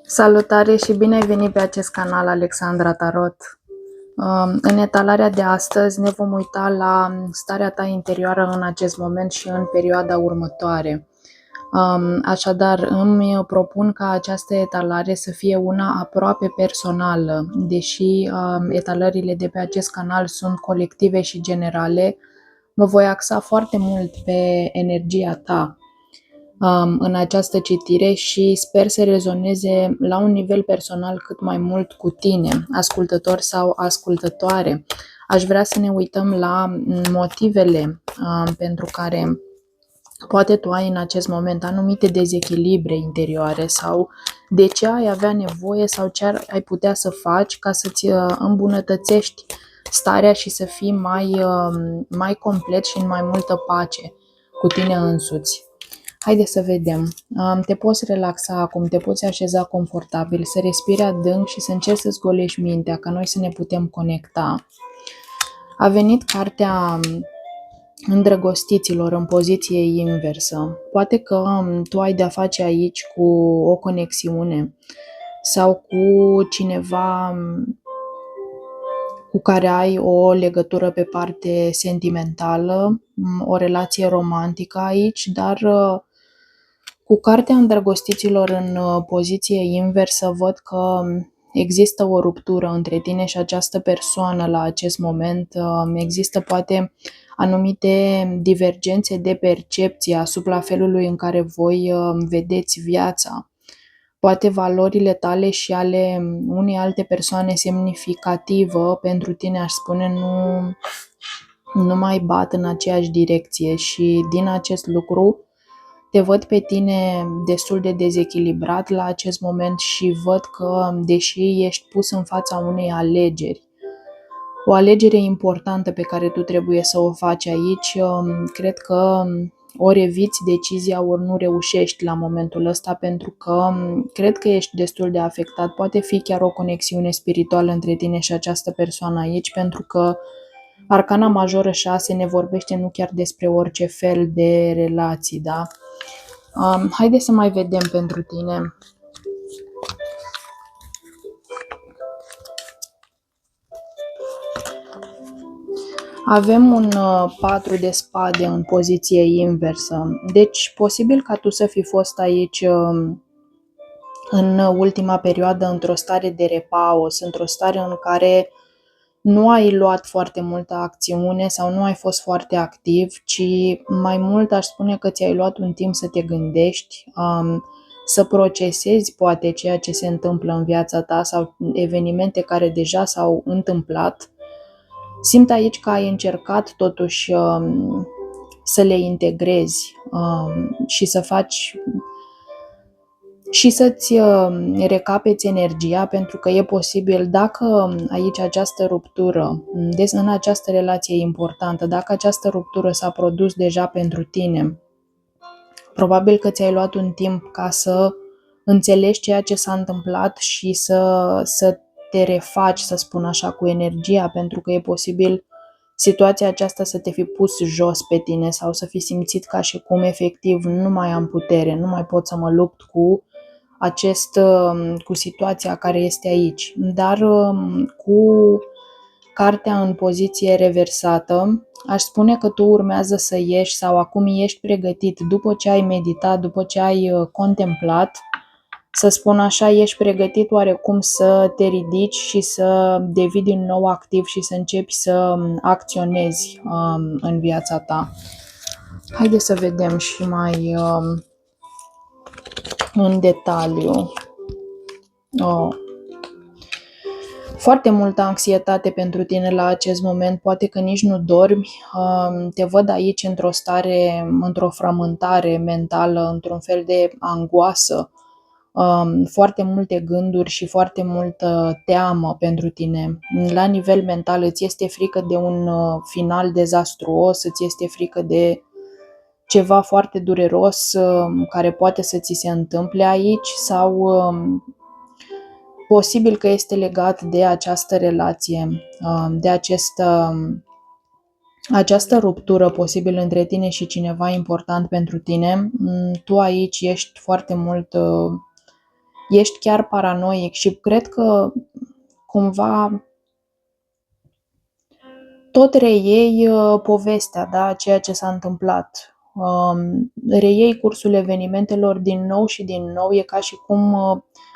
Salutare și bine ai venit pe acest canal, Alexandra Tarot. În etalarea de astăzi ne vom uita la starea ta interioară în acest moment și în perioada următoare. Așadar, îmi propun ca această etalare să fie una aproape personală, deși etalările de pe acest canal sunt colective și generale. Mă voi axa foarte mult pe energia ta în această citire și sper să rezoneze la un nivel personal cât mai mult cu tine, ascultător sau ascultătoare. Aș vrea să ne uităm la motivele pentru care poate tu ai în acest moment anumite dezechilibre interioare sau de ce ai avea nevoie sau ce ai putea să faci ca să-ți îmbunătățești starea și să fii mai complet și în mai multă pace cu tine însuți. Haideți să vedem. Te poți relaxa acum, te poți așeza confortabil, să respiri adânc și să încerci să-ți golești mintea, ca noi să ne putem conecta. A venit cartea îndrăgostiților în poziție inversă. Poate că tu ai de-a face aici cu o conexiune sau cu cineva cu care ai o legătură pe parte sentimentală, o relație romantică aici, dar cu cartea îndrăgostiților în poziție inversă văd că există o ruptură între tine și această persoană la acest moment. Există poate anumite divergențe de percepție asupra felului în care voi vedeți viața. Poate valorile tale și ale unei alte persoane semnificativă pentru tine, aș spune, nu mai bat în aceeași direcție și din acest lucru te văd pe tine destul de dezechilibrat la acest moment și văd că, deși ești pus în fața unei alegeri, o alegere importantă pe care tu trebuie să o faci aici, cred că ori eviți decizia, ori nu reușești la momentul ăsta, pentru că cred că ești destul de afectat. Poate fi chiar o conexiune spirituală între tine și această persoană aici, pentru că Arcana Majoră 6 ne vorbește nu chiar despre orice fel de relații, da? Haideți să mai vedem pentru tine. Avem un 4 de spade în poziție inversă. Deci, posibil ca tu să fi fost aici în ultima perioadă într-o stare de repaus, într-o stare în care nu ai luat foarte multă acțiune sau nu ai fost foarte activ, ci mai mult aș spune că ți-ai luat un timp să te gândești, să procesezi poate ceea ce se întâmplă în viața ta sau evenimente care deja s-au întâmplat. Simt aici că ai încercat totuși să le integrezi și să faci și să-ți recapeți energia, pentru că e posibil, dacă aici această ruptură, în această relație importantă, dacă această ruptură s-a produs deja pentru tine, probabil că ți-ai luat un timp ca să înțelegi ceea ce s-a întâmplat și să te refaci, să spun așa, cu energia, pentru că e posibil situația aceasta să te fi pus jos pe tine sau să fi simțit ca și cum efectiv nu mai am putere, nu mai pot să mă lupt cu situația care este aici. Dar cu cartea în poziție reversată, aș spune că tu urmează să ieși sau acum ești pregătit, după ce ai meditat, după ce ai contemplat, să spun așa, ești pregătit oarecum să te ridici și să devii din nou activ și să începi să acționezi în viața ta. Haideți să vedem și mai în detaliu. Foarte multă anxietate pentru tine la acest moment, poate că nici nu dormi, te văd aici într-o stare, într-o frământare mentală, într-un fel de angoasă, foarte multe gânduri și foarte multă teamă pentru tine. La nivel mental îți este frică de un final dezastruos, îți este frică de ceva foarte dureros care poate să ți se întâmple aici sau posibil că este legat de această relație, de această ruptură posibil între tine și cineva important pentru tine. Tu aici ești foarte mult ești chiar paranoic și cred că cumva tot reiei povestea, da, ceea ce s-a întâmplat. Reiei cursul evenimentelor din nou și din nou, e ca și cum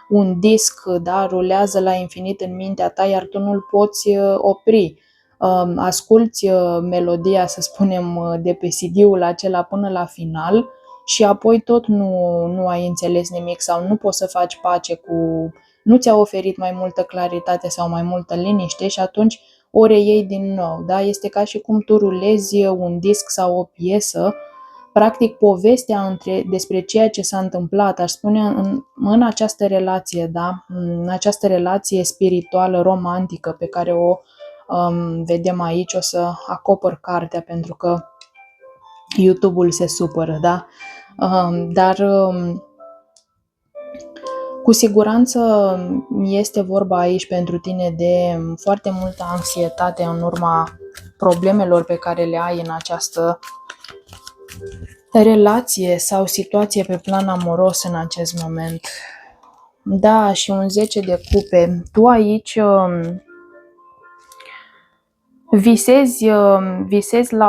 un disc, da, rulează la infinit în mintea ta, iar tu nu-l poți opri. Asculți melodia, să spunem, de pe CD-ul acela până la final și apoi tot nu ai înțeles nimic sau nu poți să faci pace cu... Nu ți-a oferit mai multă claritate sau mai multă liniște și atunci o reiei din nou, da? Este ca și cum tu rulezi un disc sau o piesă, practic povestea despre ceea ce s-a întâmplat, aș spune, în această relație, da? În această relație spirituală, romantică pe care o vedem aici. O să acopăr cartea pentru că YouTube-ul se supără, da? Dar cu siguranță este vorba aici pentru tine de foarte multă anxietate în urma problemelor pe care le ai în această relație sau situație pe plan amoros în acest moment. Da, și un 10 de cupe. Tu aici visezi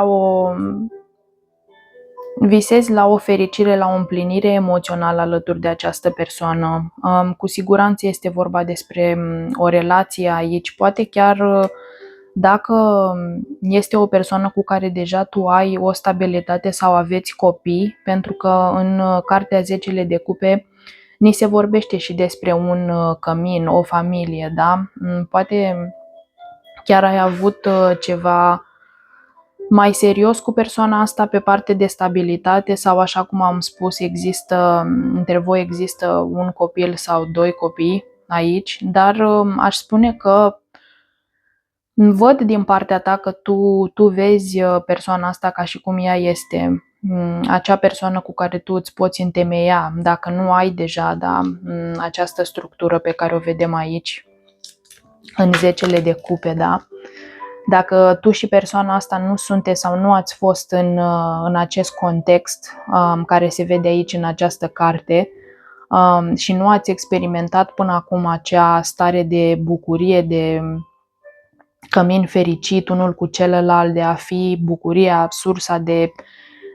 la o fericire, la o împlinire emoțională alături de această persoană. Cu siguranță este vorba despre o relație aici. Poate chiar dacă este o persoană cu care deja tu ai o stabilitate sau aveți copii, pentru că în cartea 10 de cupe ni se vorbește și despre un cămin, o familie, da? Poate chiar ai avut ceva mai serios cu persoana asta pe parte de stabilitate sau, așa cum am spus, între voi există un copil sau doi copii aici, dar aș spune că văd din partea ta că tu vezi persoana asta ca și cum ea este acea persoană cu care tu îți poți întemeia, dacă nu ai deja, da, această structură pe care o vedem aici în 10 de cupe, da? Dacă tu și persoana asta nu sunteți sau nu ați fost în acest context care se vede aici în această carte și nu ați experimentat până acum acea stare de bucurie, de cămin fericit unul cu celălalt, de a fi bucuria, sursa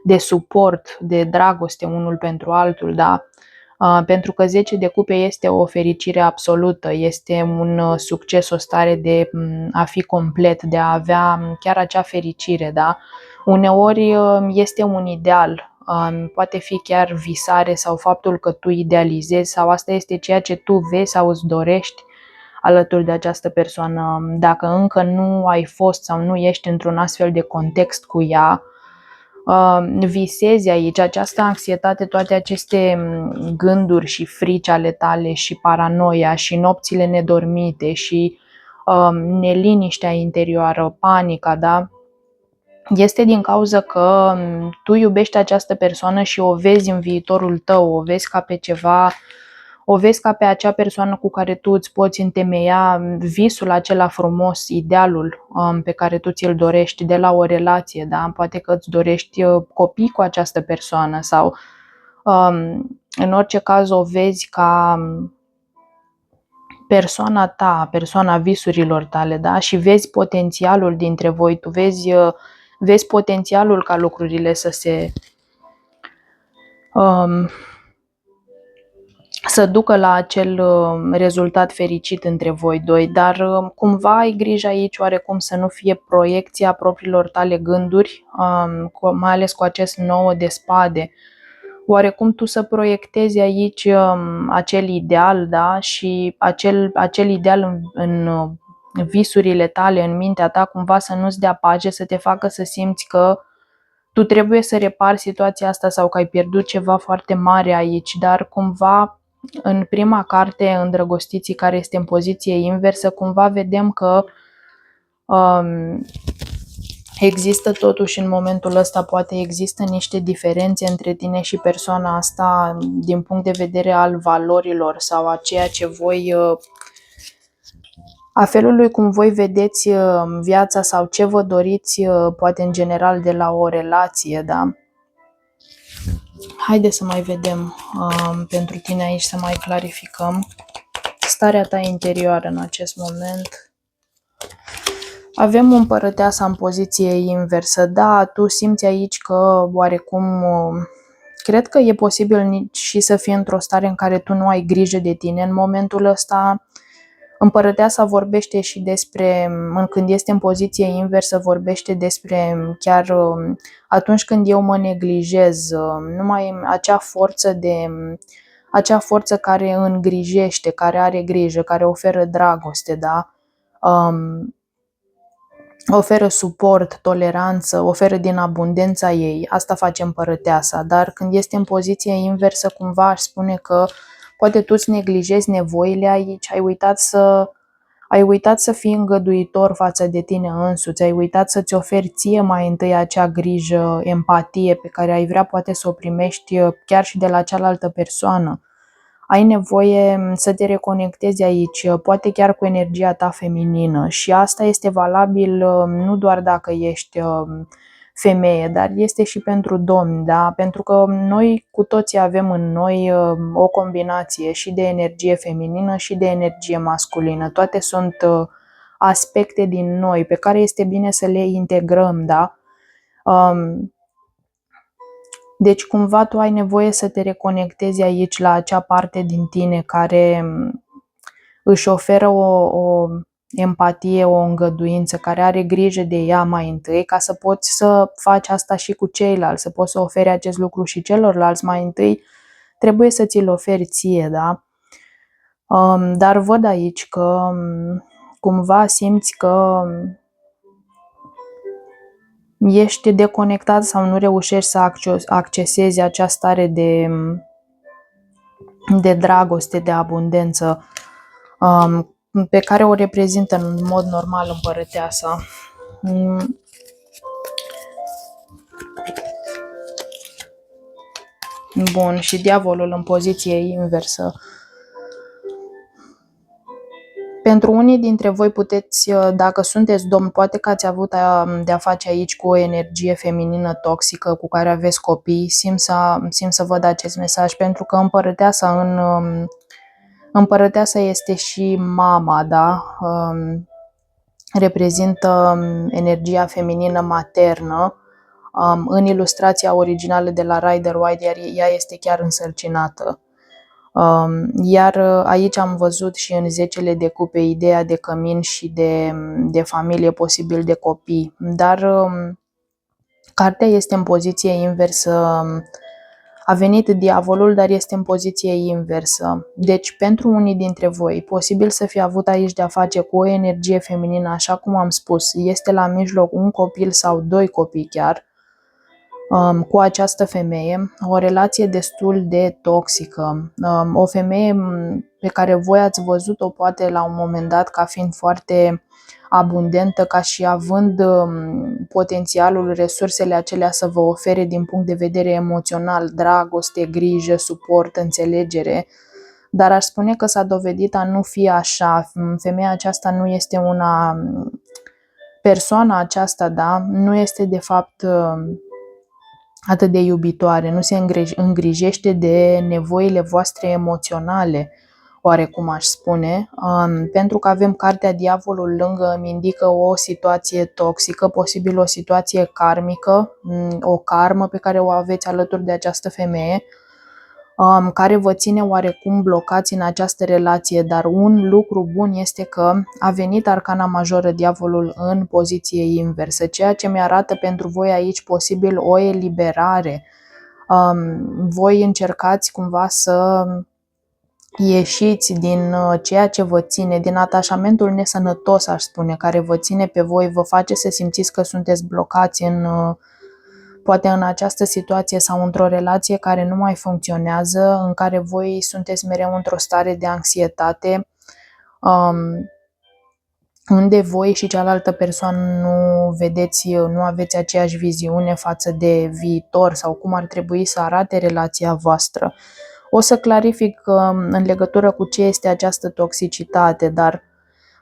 de suport, de dragoste unul pentru altul, da? Pentru că 10 de cupe este o fericire absolută, este un succes, o stare de a fi complet, de a avea chiar acea fericire, da? Uneori este un ideal, poate fi chiar visare sau faptul că tu idealizezi sau asta este ceea ce tu vezi sau îți dorești alături de această persoană. Dacă încă nu ai fost sau nu ești într-un astfel de context cu ea, visezi aici această anxietate, toate aceste gânduri și frici ale tale și paranoia și nopțile nedormite și neliniștea interioară, panica, da? Este din cauza că tu iubești această persoană și o vezi în viitorul tău, o vezi ca pe ceva, o vezi ca pe acea persoană cu care tu îți poți întemeia visul acela frumos, idealul pe care tu ți-l dorești de la o relație, da? Poate că îți dorești copii cu această persoană sau în orice caz o vezi ca persoana ta, persoana visurilor tale, da? Și vezi potențialul dintre voi, tu vezi potențialul ca lucrurile să ducă la acel rezultat fericit între voi doi, dar cumva ai grijă aici oarecum să nu fie proiecția propriilor tale gânduri, mai ales cu acest 9 de spade. Oarecum tu să proiectezi aici acel ideal, da? Și acel ideal în visurile tale, în mintea ta, cumva să nu-ți dea pace, să te facă să simți că tu trebuie să repari situația asta sau că ai pierdut ceva foarte mare aici, dar cumva în prima carte, Îndrăgostiții, care este în poziție inversă, cumva vedem că există totuși în momentul ăsta, poate există niște diferențe între tine și persoana asta din punct de vedere al valorilor sau a ceea ce voi, a felului cum voi vedeți viața sau ce vă doriți, poate în general, de la o relație, da? Haide să mai vedem pentru tine aici, să mai clarificăm starea ta interioară în acest moment. Avem împărăteasa în poziție inversă. Da, tu simți aici că oarecum, cred că e posibil și să fii într-o stare în care tu nu ai grijă de tine în momentul ăsta. Împărăteasa vorbește și despre, când este în poziție inversă, vorbește despre chiar atunci când eu mă neglijez, numai acea forță care îngrijește, care are grijă, care oferă dragoste, da? Oferă suport, toleranță, oferă din abundența ei. Asta face împărăteasa. Dar când este în poziție inversă, cumva aș spune că poate tu îți neglijezi nevoile aici, ai uitat să fii îngăduitor față de tine însuți, ai uitat să-ți oferi ție mai întâi acea grijă, empatie pe care ai vrea poate să o primești chiar și de la cealaltă persoană. Ai nevoie să te reconectezi aici, poate chiar cu energia ta feminină, și asta este valabil nu doar dacă ești femeie, dar este și pentru domni, da? Pentru că noi cu toții avem în noi o combinație și de energie feminină și de energie masculină. Toate sunt aspecte din noi pe care este bine să le integrăm, da? Deci cumva tu ai nevoie să te reconectezi aici la acea parte din tine care își oferă o empatie, o îngăduință, care are grijă de ea mai întâi, ca să poți să faci asta și cu ceilalți, să poți să oferi acest lucru și celorlalți mai întâi, trebuie să ți-l oferi ție, da? Dar văd aici că cumva simți că ești deconectat sau nu reușești să accesezi acea stare de dragoste, de abundență pe care o reprezintă în mod normal împărăteasa. Bun, și diavolul în poziție inversă. Pentru unii dintre voi puteți, dacă sunteți domni, poate că ați avut de-a face aici cu o energie feminină toxică cu care aveți copii. Simt să văd acest mesaj, pentru că împărăteasa este și mama, da? Reprezintă energia feminină maternă. În ilustrația originală de la Rider-Waite, iar ea este chiar însărcinată. Iar aici am văzut și în 10 de cupe ideea de cămin și de familie, posibil de copii. Dar cartea este în poziție inversă. A venit diavolul, dar este în poziție inversă. Deci, pentru unii dintre voi, posibil să fi avut aici de-a face cu o energie feminină, așa cum am spus, este la mijloc un copil sau 2 copii chiar, cu această femeie, o relație destul de toxică, o femeie pe care voi ați văzut-o poate la un moment dat ca fiind foarte abundentă, ca și având potențialul, resursele acelea să vă ofere din punct de vedere emoțional dragoste, grijă, suport, înțelegere, dar aș spune că s-a dovedit a nu fi așa. Femeia aceasta nu este persoana aceasta, da, nu este de fapt atât de iubitoare, nu se îngrijește de nevoile voastre emoționale, oarecum aș spune, pentru că avem cartea diavolul lângă, îmi indică o situație toxică, posibil o situație karmică, o karmă pe care o aveți alături de această femeie, care vă ține oarecum blocați în această relație, dar un lucru bun este că a venit arcana majoră, diavolul, în poziție inversă, ceea ce mi-arată pentru voi aici posibil o eliberare. Voi încercați cumva să ieșiți din ceea ce vă ține, din atașamentul nesănătos, aș spune, care vă ține pe voi, vă face să simțiți că sunteți blocați poate în această situație sau într-o relație care nu mai funcționează, în care voi sunteți mereu într-o stare de anxietate, unde voi și cealaltă persoană nu aveți aceeași viziune față de viitor sau cum ar trebui să arate relația voastră. O să clarific în legătură cu ce este această toxicitate, dar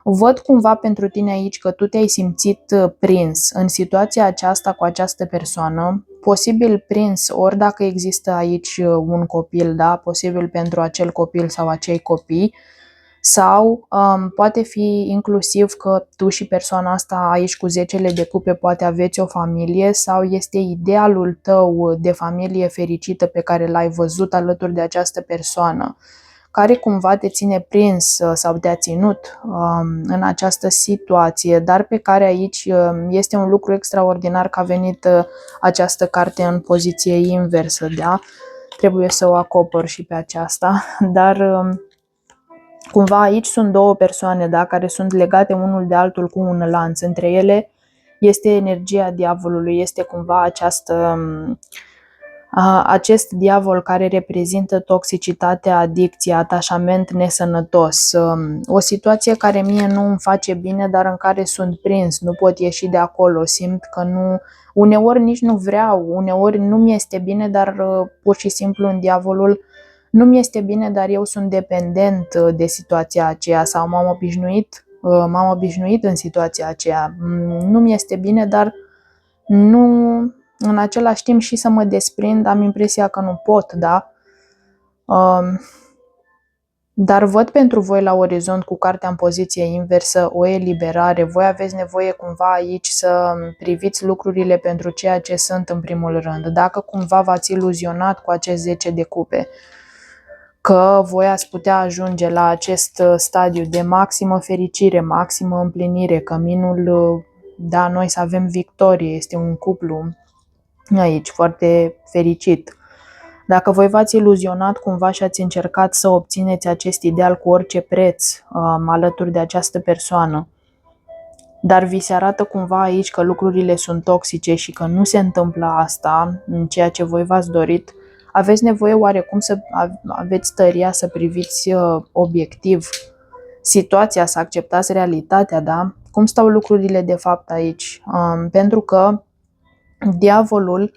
văd cumva pentru tine aici că tu te-ai simțit prins în situația aceasta cu această persoană. posibil prins, ori dacă există aici un copil, da, posibil pentru acel copil sau acei copii, sau poate fi inclusiv că tu și persoana asta aici cu 10 de cupe poate aveți o familie sau este idealul tău de familie fericită pe care l-ai văzut alături de această persoană, care cumva te ține prins sau te-a ținut în această situație, dar pe care aici este un lucru extraordinar că a venit această carte în poziție inversă, da? Trebuie să o acopăr și pe aceasta, dar cumva aici sunt două persoane, da, care sunt legate unul de altul cu un lanț. Între ele este energia diavolului, este cumva acest diavol care reprezintă toxicitatea, adicția, atașament nesănătos. O situație care mie nu îmi face bine, dar în care sunt prins, nu pot ieși de acolo, simt că nu, uneori nici nu vreau, uneori nu mi este bine, dar pur și simplu în diavolul nu mi este bine, dar eu sunt dependent de situația aceea sau m-am obișnuit în situația aceea. Nu mi este bine, dar nu, în același timp și să mă desprind, am impresia că nu pot, da? Dar văd pentru voi la orizont cu cartea în poziție inversă o eliberare. Voi aveți nevoie cumva aici să priviți lucrurile pentru ceea ce sunt în primul rând. Dacă cumva v-ați iluzionat cu acest 10 de cupe, că voi ați putea ajunge la acest stadiu de maximă fericire, maximă împlinire, căminul, da, noi să avem victorie, este un cuplu aici foarte fericit. Dacă voi v-ați iluzionat cumva și ați încercat să obțineți acest ideal cu orice preț alături de această persoană, dar vi se arată cumva aici că lucrurile sunt toxice și că nu se întâmplă asta în ceea ce voi v-ați dorit, aveți nevoie oarecum să aveți tăria să priviți obiectiv situația, să acceptați realitatea, da? Cum stau lucrurile de fapt aici? Pentru că diavolul,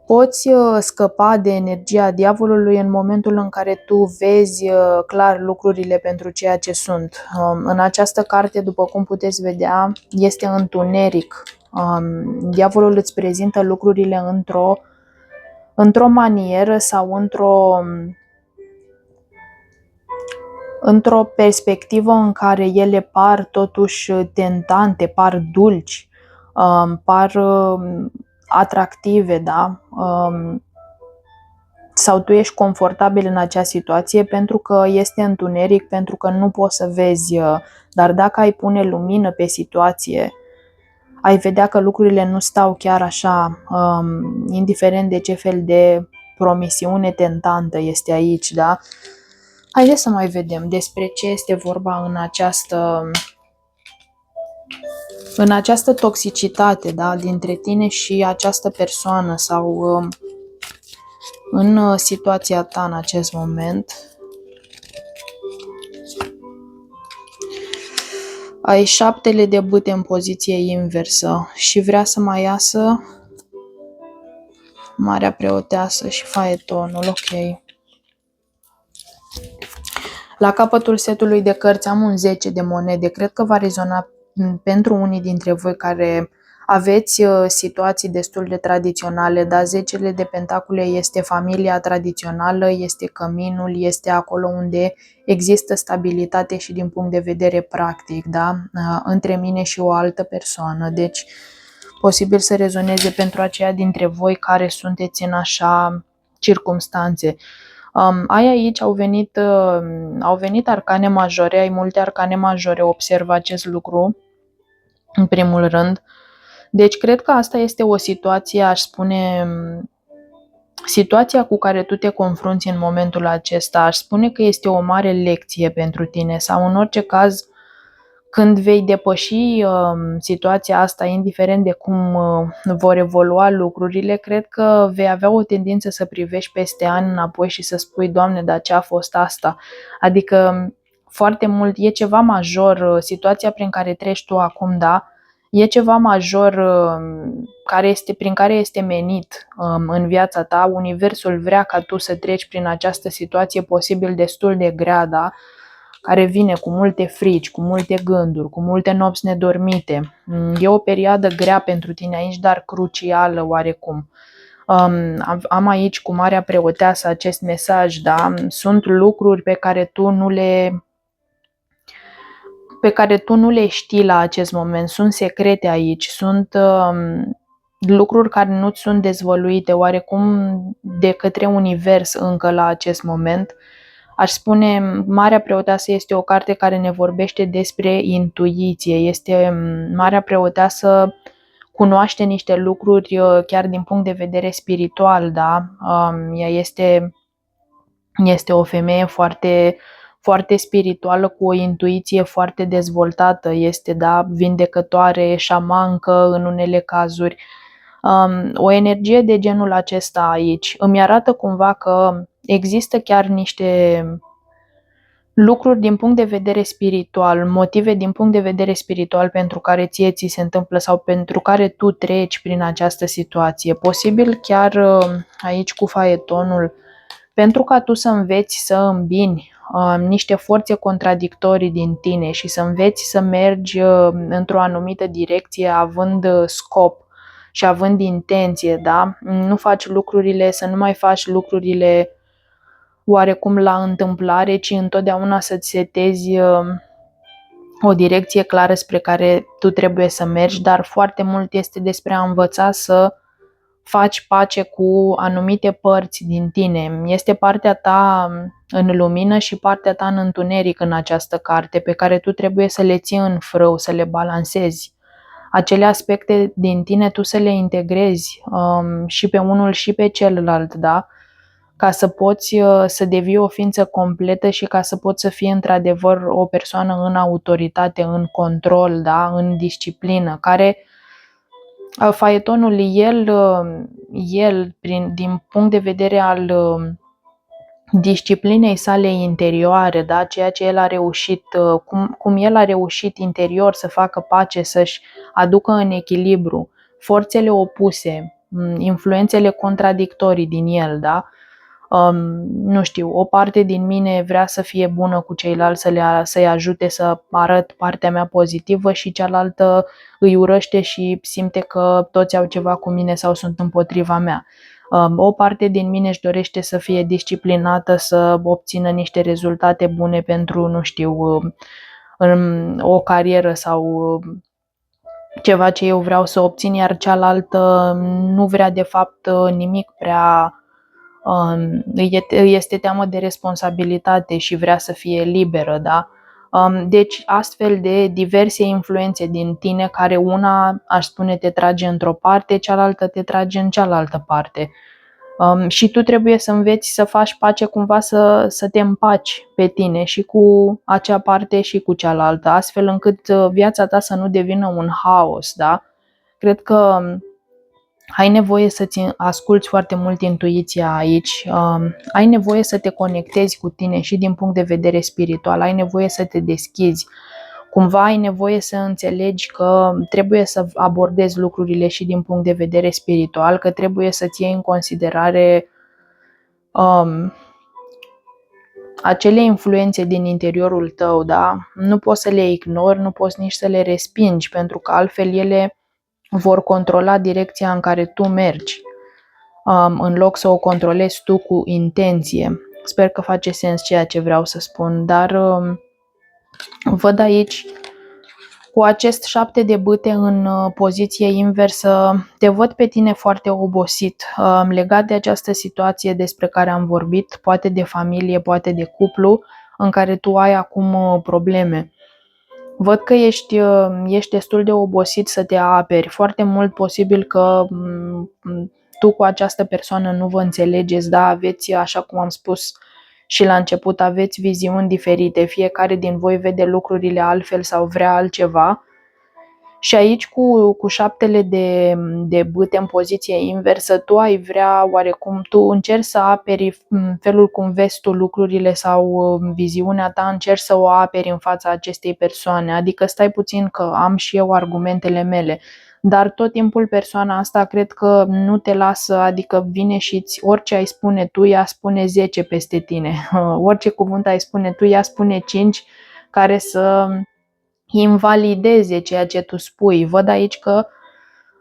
poți scăpa de energia diavolului în momentul în care tu vezi clar lucrurile pentru ceea ce sunt. În această carte, după cum puteți vedea, este întuneric. Diavolul îți prezintă lucrurile într-o manieră sau într-o perspectivă în care ele par totuși tentante, par dulci, par atractive, da? Sau tu ești confortabil în acea situație pentru că este întuneric, pentru că nu poți să vezi, dar dacă ai pune lumină pe situație, ai vedea că lucrurile nu stau chiar așa, indiferent de ce fel de promisiune tentantă este aici, da? Haideți să mai vedem despre ce este vorba în această toxicitate, da, dintre tine și această persoană sau în situația ta în acest moment. Ai 7 de bâte în poziție inversă și vrea să mai iasă Marea Preoteasă și Faetonul, ok. La capătul setului de cărți am un 10 de monede. Cred că va rezona pentru unii dintre voi care aveți situații destul de tradiționale, dar 10 de pentacule este familia tradițională, este căminul, este acolo unde există stabilitate și din punct de vedere practic, da? Între mine și o altă persoană. Deci, posibil să rezoneze pentru aceia dintre voi care sunteți în așa circumstanțe. Aici au venit arcane majore, ai multe arcane majore, observă acest lucru în primul rând. Deci cred că asta este o situație, aș spune, situația cu care tu te confrunți în momentul acesta, aș spune că este o mare lecție pentru tine sau în orice caz când vei depăși situația asta, indiferent de cum vor evolua lucrurile, cred că vei avea o tendință să privești peste ani înapoi și să spui, Doamne, dar ce a fost asta? Adică foarte mult, e ceva major, situația prin care treci tu acum, da? E ceva major prin care este menit în viața ta. Universul vrea ca tu să treci prin această situație posibil destul de grea, da? care vine cu multe frici, cu multe gânduri, cu multe nopți nedormite. E o perioadă grea pentru tine aici, dar crucială oarecum. Am aici cu Marea Preoteasă acest mesaj, da? Sunt lucruri pe care tu nu le știi la acest moment, sunt secrete aici, sunt lucruri care nu ți sunt dezvăluite oarecum de către univers încă la acest moment. Aș spune, Marea Preoteasă este o carte care ne vorbește despre intuiție. Marea Preoteasă cunoaște niște lucruri chiar din punct de vedere spiritual, da? Ea este o femeie foarte, foarte spirituală, cu o intuiție foarte dezvoltată, este, da, vindecătoare, șamancă în unele cazuri. O energie de genul acesta aici îmi arată cumva că există chiar niște lucruri din punct de vedere spiritual, motive din punct de vedere spiritual pentru care ție ți se întâmplă sau pentru care tu treci prin această situație. Posibil chiar aici cu faetonul, pentru ca tu să înveți să îmbini niște forțe contradictorii din tine și să înveți să mergi într-o anumită direcție având scop și având intenție, da? Nu faci lucrurile, să nu mai faci lucrurile oarecum la întâmplare, ci întotdeauna să-ți setezi o direcție clară spre care tu trebuie să mergi, dar foarte mult este despre a învăța să faci pace cu anumite părți din tine. Este partea ta în lumină și partea ta în întuneric în această carte, pe care tu trebuie să le ții în frâu, să le balancezi. Acele aspecte din tine tu să le integrezi și pe unul și pe celălalt, da? Ca să poți să devii o ființă completă și ca să poți să fii într-adevăr o persoană în autoritate, în control, da? În disciplină, care faetonul, din punct de vedere al disciplinei sale interioare, da? Ceea ce el a reușit, cum el a reușit interior să facă pace, să-și aducă în echilibru forțele opuse, influențele contradictorii din el, da? Nu știu, o parte din mine vrea să fie bună cu ceilalți, să-i ajute să arăt partea mea pozitivă și cealaltă îi urăște și simte că toți au ceva cu mine sau sunt împotriva mea. O parte din mine își dorește să fie disciplinată, să obțină niște rezultate bune pentru, nu știu, o carieră sau ceva ce eu vreau să obțin, iar cealaltă nu vrea de fapt nimic prea. Îi este teamă de responsabilitate și vrea să fie liberă, da? Deci astfel de diverse influențe din tine, care una, aș spune, te trage într-o parte, cealaltă te trage în cealaltă parte. Și tu trebuie să înveți să faci pace cumva, să te împaci pe tine și cu acea parte și cu cealaltă, astfel încât viața ta să nu devină un haos, da? Cred că ai nevoie să-ți asculți foarte mult intuiția aici, ai nevoie să te conectezi cu tine și din punct de vedere spiritual, ai nevoie să te deschizi, cumva ai nevoie să înțelegi că trebuie să abordezi lucrurile și din punct de vedere spiritual, că trebuie să-ți iei în considerare acele influențe din interiorul tău, da? Nu poți să le ignori, nu poți nici să le respingi, pentru că altfel ele vor controla direcția în care tu mergi, în loc să o controlezi tu cu intenție. Sper că face sens ceea ce vreau să spun, dar văd aici cu acest 7 de bâte în poziție inversă, te văd pe tine foarte obosit, legat de această situație despre care am vorbit, poate de familie, poate de cuplu, în care tu ai acum probleme. Văd că ești destul de obosit să te aperi. Foarte mult posibil că tu cu această persoană nu vă înțelegeți, da? Aveți, așa cum am spus și la început, aveți viziuni diferite. Fiecare din voi vede lucrurile altfel sau vrea altceva. Și aici cu 7 de bâte în poziție inversă, tu ai vrea oarecum, tu încerci să aperi felul cum vezi tu lucrurile sau viziunea ta, încerci să o aperi în fața acestei persoane. Adică stai puțin că am și eu argumentele mele, dar tot timpul persoana asta cred că nu te lasă, adică vine și orice ai spune tu, ea spune 10 peste tine. Orice cuvânt ai spune tu, ea spune 5 care să invalideze ceea ce tu spui. Văd aici că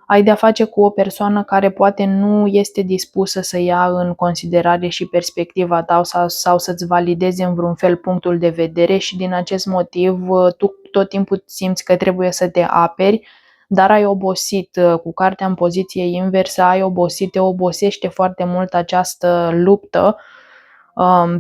ai de-a face cu o persoană care poate nu este dispusă să ia în considerare și perspectiva ta sau să-ți valideze în vreun fel punctul de vedere și din acest motiv tu tot timpul simți că trebuie să te aperi, dar ai obosit. Cu cartea în poziție inversă ai obosit, te obosește foarte mult această luptă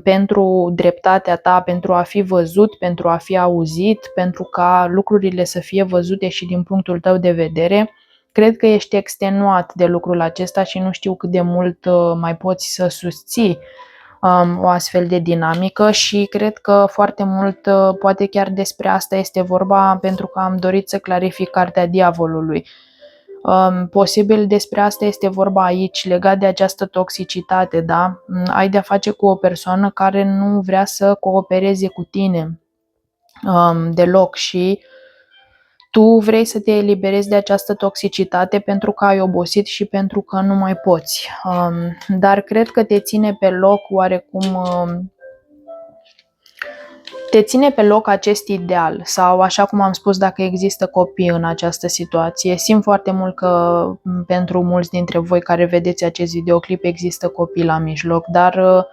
pentru dreptatea ta, pentru a fi văzut, pentru a fi auzit, pentru ca lucrurile să fie văzute și din punctul tău de vedere. Cred că ești extenuat de lucrul acesta și nu știu cât de mult mai poți să susții o astfel de dinamică și cred că foarte mult, poate chiar despre asta este vorba, pentru că am dorit să clarific cartea diavolului. Posibil despre asta este vorba aici, legat de această toxicitate, da? Ai de-a face cu o persoană care nu vrea să coopereze cu tine deloc și tu vrei să te eliberezi de această toxicitate pentru că ai obosit și pentru că nu mai poți. Dar cred că te ține pe loc oarecum, te ține pe loc acest ideal sau, așa cum am spus, dacă există copii în această situație. Simt foarte mult că pentru mulți dintre voi care vedeți acest videoclip există copii la mijloc, dar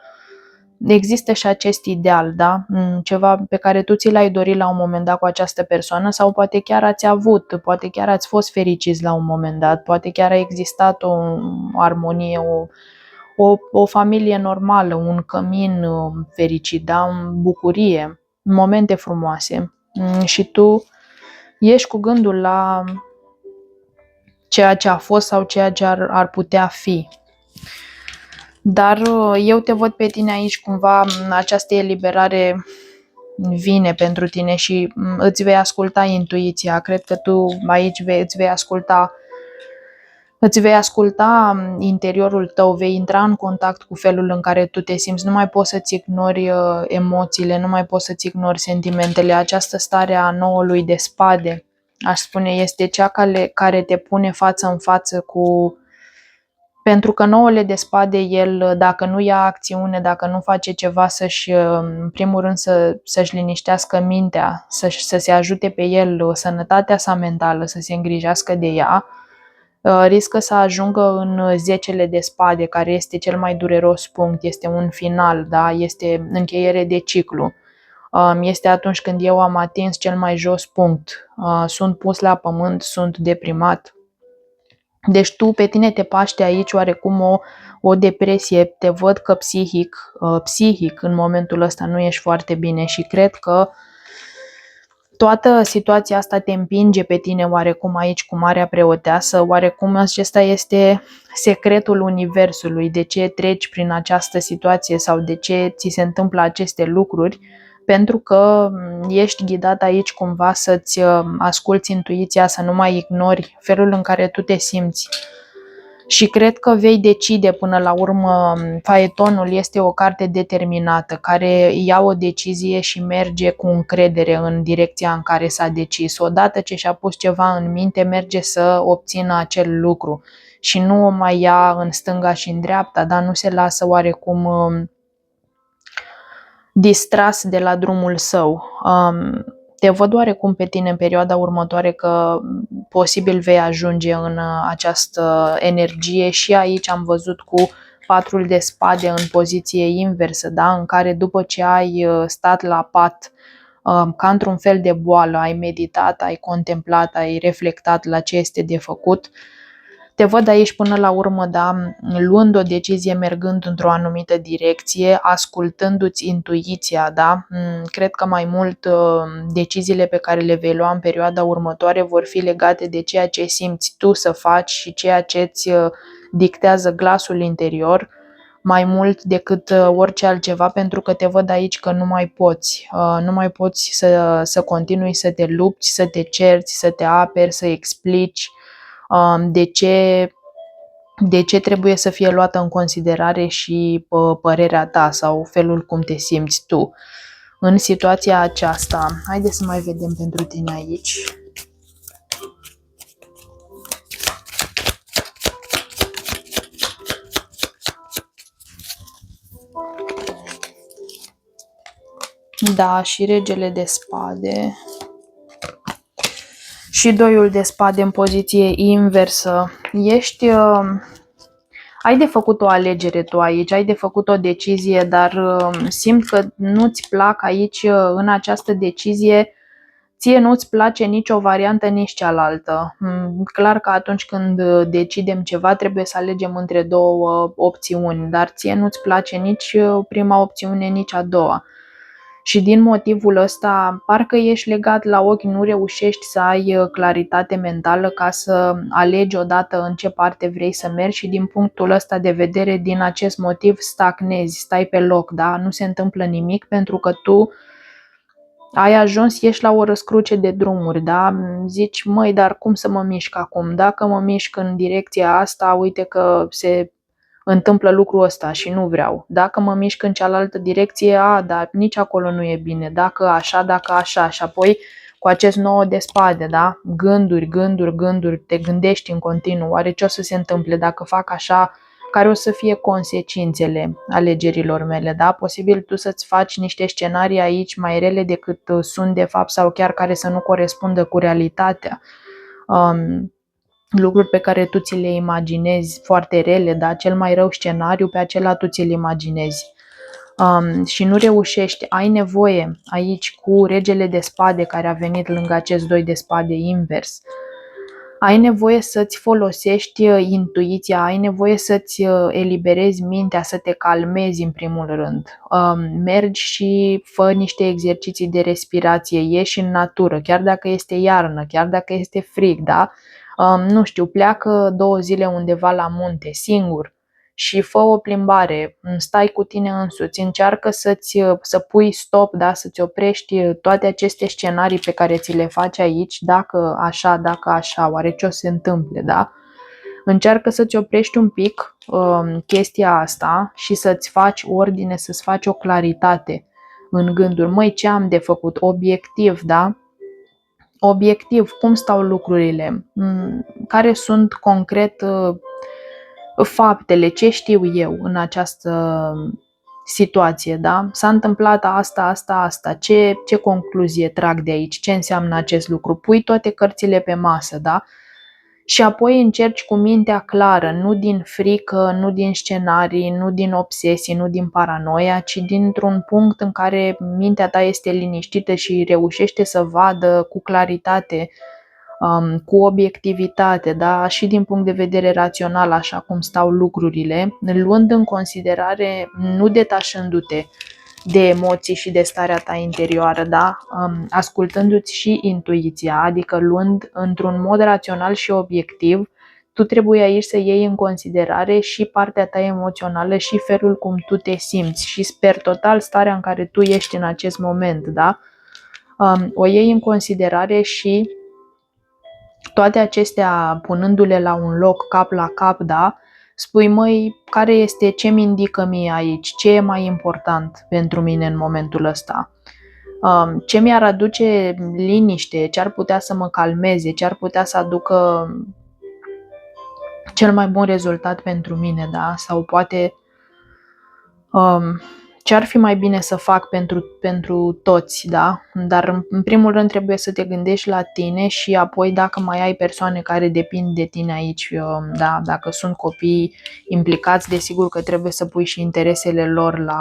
există și acest ideal, da? Ceva pe care tu ți l-ai dorit la un moment dat cu această persoană sau poate chiar ați avut, poate chiar ați fost fericiți la un moment dat, poate chiar a existat o armonie, o familie normală, un cămin fericit, da? Bucurie, momente frumoase. Și tu ești cu gândul la ceea ce a fost sau ceea ce ar putea fi. Dar eu te văd pe tine aici cumva, această eliberare vine pentru tine și îți vei asculta intuiția. Cred că tu aici îți vei asculta interiorul tău, vei intra în contact cu felul în care tu te simți. Nu mai poți să-ți ignori emoțiile, nu mai poți să-ți ignori sentimentele. Această stare a noului de spade, aș spune, este cea care te pune față în față cu... Pentru că noul de spade, el, dacă nu ia acțiune, dacă nu face ceva în primul rând să-și liniștească mintea, să se ajute pe el, sănătatea sa mentală, să se îngrijească de ea, riscă să ajungă în 10 de spade, care este cel mai dureros punct, este un final, da? Este încheiere de ciclu. Este atunci când eu am atins cel mai jos punct, sunt pus la pământ, sunt deprimat. Deci tu pe tine te paște aici oarecum o depresie, te văd că psihic în momentul ăsta nu ești foarte bine și cred că toată situația asta te împinge pe tine oarecum aici cu Marea Preoteasă, oarecum acesta este secretul universului, de ce treci prin această situație sau de ce ți se întâmplă aceste lucruri, pentru că ești ghidat aici cumva să-ți asculți intuiția, să nu mai ignori felul în care tu te simți. Și cred că vei decide până la urmă. Faetonul este o carte determinată, care ia o decizie și merge cu încredere în direcția în care s-a decis. Odată ce și-a pus ceva în minte, merge să obțină acel lucru și nu o mai ia în stânga și în dreapta, dar nu se lasă oarecum distras de la drumul său. Te văd oarecum pe tine în perioada următoare că posibil vei ajunge în această energie și aici am văzut cu patrul de spade în poziție inversă, da? În care după ce ai stat la pat ca într-un fel de boală, ai meditat, ai contemplat, ai reflectat la ce este de făcut, te văd aici până la urmă, da, luând o decizie, mergând într-o anumită direcție, ascultându-ți intuiția, da? Cred că mai mult deciziile pe care le vei lua în perioada următoare vor fi legate de ceea ce simți tu să faci și ceea ce îți dictează glasul interior, mai mult decât orice altceva, pentru că te văd aici că nu mai poți. Nu mai poți să continui să te lupți, să te cerți, să te aperi, să explici de ce trebuie să fie luată în considerare și părerea ta sau felul cum te simți tu în situația aceasta. Haideți să mai vedem pentru tine aici. Da, și regele de spade. Și doiul de spade în poziție inversă. Ai de făcut o alegere tu aici, ai de făcut o decizie, dar simt că nu-ți plac aici, în această decizie, ție nu-ți place nici o variantă, nici cealaltă. Clar că atunci când decidem ceva trebuie să alegem între două opțiuni, dar ție nu-ți place nici prima opțiune, nici a doua. Și din motivul ăsta, parcă ești legat la ochi, nu reușești să ai claritate mentală ca să alegi odată în ce parte vrei să mergi și din punctul ăsta de vedere, din acest motiv stagnezi, stai pe loc, da? Nu se întâmplă nimic pentru că tu ai ajuns, ești la o răscruce de drumuri, da? Zici, măi, dar cum să mă mișc acum? Dacă mă mișc în direcția asta, uite că se întâmplă lucrul ăsta și nu vreau. Dacă mă mișc în cealaltă direcție, dar nici acolo nu e bine. Dacă așa. Și apoi cu acest 9 de spade, da? Gânduri, te gândești în continuu. Oare ce o să se întâmple dacă fac așa? Care o să fie consecințele alegerilor mele, da? Posibil tu să-ți faci niște scenarii aici mai rele decât sunt de fapt sau chiar care să nu corespundă cu realitatea. Lucruri pe care tu ți le imaginezi foarte rele, da? Cel mai rău scenariu pe acela tu ți-l imaginezi. Și nu reușești, ai nevoie aici cu regele de spade care a venit lângă acest 2 de spade invers. Ai nevoie să-ți folosești intuiția, ai nevoie să-ți eliberezi mintea, să te calmezi în primul rând. Mergi și fă niște exerciții de respirație, ieși în natură, chiar dacă este iarnă, chiar dacă este frig, da? Nu știu, pleacă 2 zile undeva la munte, singur, și fă o plimbare, stai cu tine însuți, încearcă să pui stop, da? Să-ți oprești toate aceste scenarii pe care ți le faci aici, dacă așa, oare ce o să se întâmple, da? Încearcă să-ți oprești un pic chestia asta și să-ți faci ordine, să-ți faci o claritate în gânduri. Măi, ce am de făcut? Obiectiv, da? Obiectiv, cum stau lucrurile? Care sunt concret faptele, ce știu eu în această situație, da? S-a întâmplat asta, ce concluzie trag de aici, ce înseamnă acest lucru? Pui toate cărțile pe masă, da? Și apoi încerci cu mintea clară, nu din frică, nu din scenarii, nu din obsesii, nu din paranoia, ci dintr-un punct în care mintea ta este liniștită și reușește să vadă cu claritate, cu obiectivitate, da? Și din punct de vedere rațional, așa cum stau lucrurile, luând în considerare, nu detașându-te de emoții și de starea ta interioară, da? Ascultându-ți și intuiția, adică luând într-un mod rațional și obiectiv, tu trebuie aici să iei în considerare și partea ta emoțională și felul cum tu te simți și sper total starea în care tu ești în acest moment, da? O iei în considerare și toate acestea punându-le la un loc, cap la cap, da? Spui, măi, care este, ce mi indică mie aici, ce e mai important pentru mine în momentul ăsta, ce mi-ar aduce liniște, ce ar putea să mă calmeze, ce ar putea să aducă cel mai bun rezultat pentru mine, da? Sau poate ce ar fi mai bine să fac pentru toți, da? Dar în primul rând trebuie să te gândești la tine și apoi dacă mai ai persoane care depind de tine aici, da? Dacă sunt copii implicați, desigur că trebuie să pui și interesele lor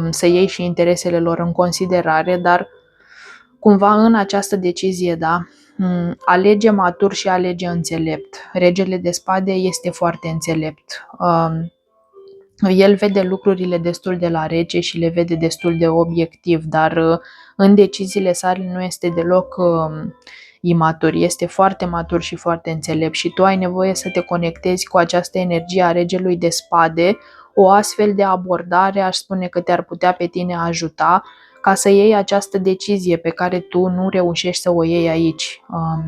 să iei și interesele lor în considerare, dar cumva în această decizie, da? Alege matur și alege înțelept. Regele de spade este foarte înțelept. El vede lucrurile destul de la rece și le vede destul de obiectiv, dar în deciziile sale nu este deloc imatur, este foarte matur și foarte înțelept și tu ai nevoie să te conectezi cu această energie a regelui de spade. O astfel de abordare aș spune că te-ar putea pe tine ajuta ca să iei această decizie pe care tu nu reușești să o iei aici,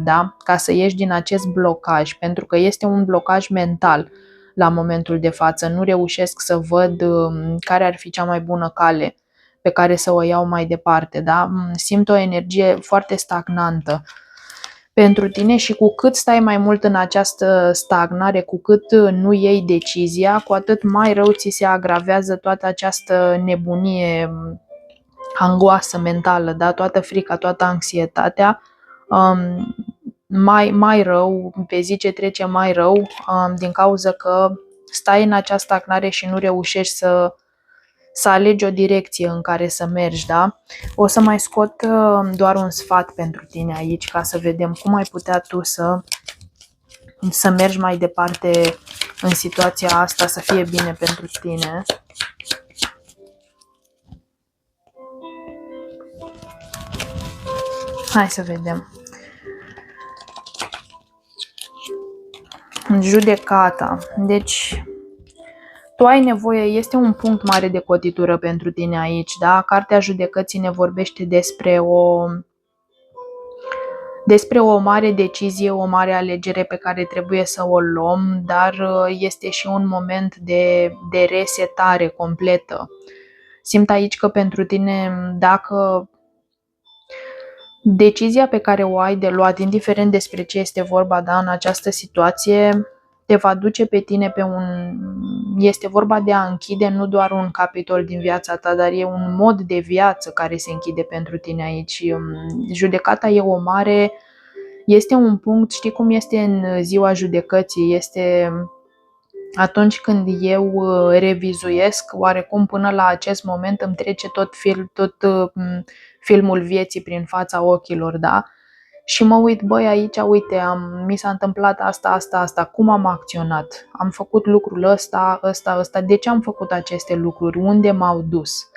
da? Ca să ieși din acest blocaj, pentru că este un blocaj mental. La momentul de față nu reușesc să văd care ar fi cea mai bună cale pe care să o iau mai departe, da? Simt o energie foarte stagnantă pentru tine și cu cât stai mai mult în această stagnare, cu cât nu iei decizia, cu atât mai rău ți se agravează toată această nebunie angoasă mentală, da? Toată frica, toată anxietatea, mai rău, pe zi ce trece mai rău, din cauza că stai în această stagnare și nu reușești să alegi o direcție în care să mergi, da? O să mai scot doar un sfat pentru tine aici, ca să vedem cum ai putea tu să mergi mai departe în situația asta, să fie bine pentru tine. Hai să vedem. Judecata. Deci, tu ai nevoie, este un punct mare de cotitură pentru tine aici, da? Cartea Judecății ne vorbește despre o mare decizie, o mare alegere pe care trebuie să o luăm, dar este și un moment de resetare completă. Simt aici că pentru tine, dacă decizia pe care o ai de luat, indiferent despre ce este vorba, da, în această situație, te va duce pe tine pe este vorba de a închide nu doar un capitol din viața ta, dar e un mod de viață care se închide pentru tine aici. Judecata e este un punct, știi cum este în ziua judecății, este atunci când eu revizuiesc, oarecum până la acest moment îmi trece tot filmul vieții prin fața ochilor, da? Și mă uit, băi, aici, uite, mi s-a întâmplat asta, cum am acționat? Am făcut lucrul ăsta, de ce am făcut aceste lucruri? Unde m-au dus?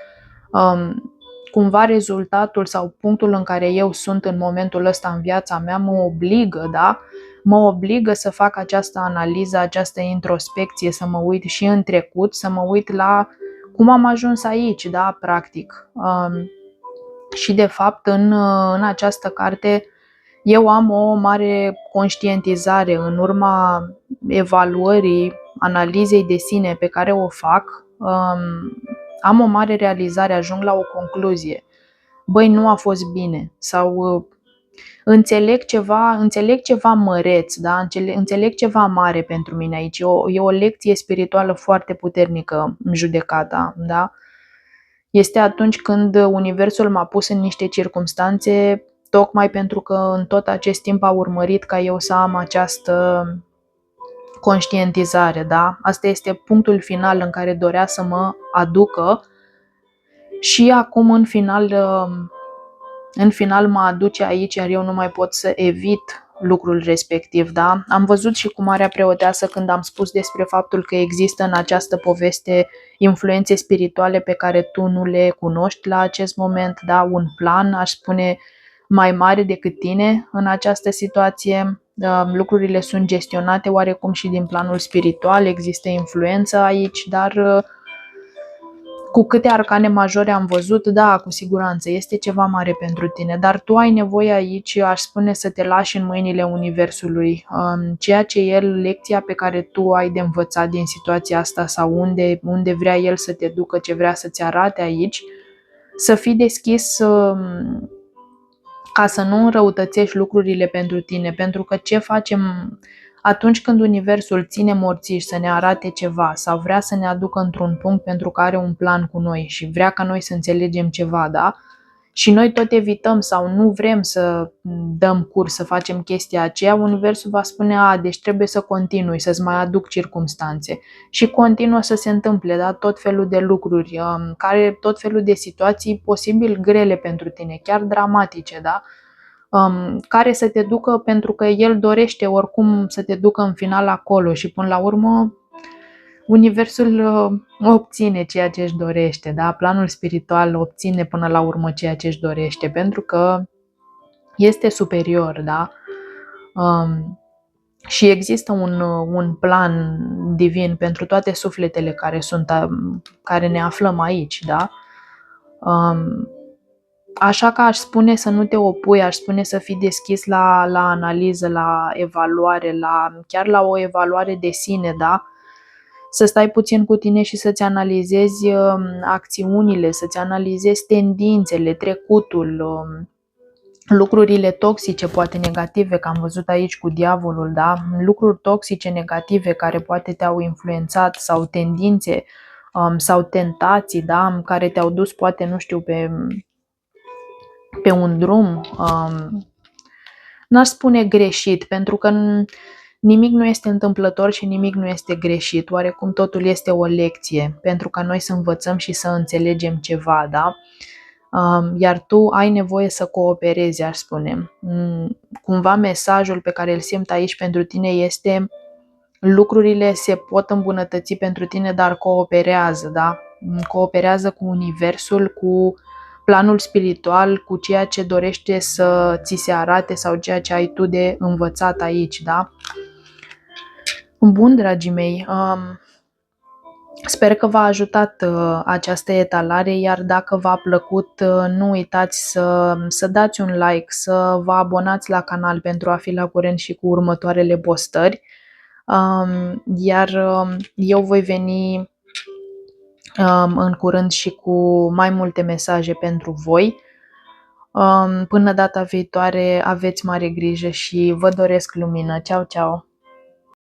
Cumva rezultatul sau punctul în care eu sunt în momentul ăsta în viața mea mă obligă, da? Mă obligă să fac această analiză, această introspecție, să mă uit și în trecut, să mă uit la cum am ajuns aici, da, practic. Și de fapt în această carte eu am o mare conștientizare în urma evaluării, analizei de sine pe care o fac. Am o mare realizare, ajung la o concluzie. Băi, nu a fost bine sau înțeleg ceva măreț, da? Înțeleg ceva mare pentru mine aici. E o lecție spirituală foarte puternică în judecata, da? Este atunci când universul m-a pus în niște circumstanțe tocmai pentru că în tot acest timp a urmărit ca eu să am această conștientizare, da? Asta este punctul final în care dorea să mă aducă și acum în final mă aduce aici, iar eu nu mai pot să evit lucrul respectiv, da? Am văzut și cu Marea Preoteasă când am spus despre faptul că există în această poveste influențe spirituale pe care tu nu le cunoști la acest moment, da? Un plan, aș spune, mai mare decât tine în această situație. Lucrurile sunt gestionate oarecum și din planul spiritual, există influență aici, dar cu câte arcane majore am văzut, da, cu siguranță, este ceva mare pentru tine, dar tu ai nevoie aici, aș spune, să te lași în mâinile Universului. Ceea ce el, lecția pe care tu ai de învățat din situația asta sau unde vrea el să te ducă, ce vrea să-ți arate aici, să fii deschis ca să nu înrăutățești lucrurile pentru tine, pentru că ce facem atunci când Universul ține morțiși să ne arate ceva sau vrea să ne aducă într-un punct pentru că are un plan cu noi și vrea ca noi să înțelegem ceva, da? Și noi tot evităm sau nu vrem să dăm curs, să facem chestia aceea, Universul va spune, deci trebuie să continui, să-ți mai aduc circumstanțe. Și continuă să se întâmple, da? Tot felul de lucruri, tot felul de situații posibil grele pentru tine, chiar dramatice, da? Care să te ducă pentru că el dorește oricum să te ducă în final acolo și până la urmă Universul obține ceea ce își dorește, da? Planul spiritual obține până la urmă ceea ce își dorește pentru că este superior, da? Și există un plan divin pentru toate sufletele care ne aflăm aici, da? Așa că aș spune să nu te opui, aș spune să fii deschis la analiză, la evaluare, chiar la o evaluare de sine, da? Să stai puțin cu tine și să-ți analizezi acțiunile, să-ți analizezi tendințele, trecutul, lucrurile toxice, poate negative, că am văzut aici cu diavolul, da? Lucruri toxice, negative, care poate te-au influențat sau tendințe sau tentații, da? Care te-au dus, poate, nu știu, pe un drum, n-aș spune greșit, pentru că nimic nu este întâmplător și nimic nu este greșit. Oarecum totul este o lecție pentru ca noi să învățăm și să înțelegem ceva, da? Iar tu ai nevoie să cooperezi, aș spune. Cumva mesajul pe care îl simt aici pentru tine este: lucrurile se pot îmbunătăți pentru tine, dar cooperează, da? Cooperează cu universul, cu planul spiritual, cu ceea ce dorește să ți se arate sau ceea ce ai tu de învățat aici, da? Bun, dragii mei, sper că v-a ajutat această etalare, iar dacă v-a plăcut, nu uitați să dați un like, să vă abonați la canal pentru a fi la curent și cu următoarele postări. Iar eu voi veni în curând și cu mai multe mesaje pentru voi. Până data viitoare, aveți mare grijă și vă doresc lumină. Ceau, ceau!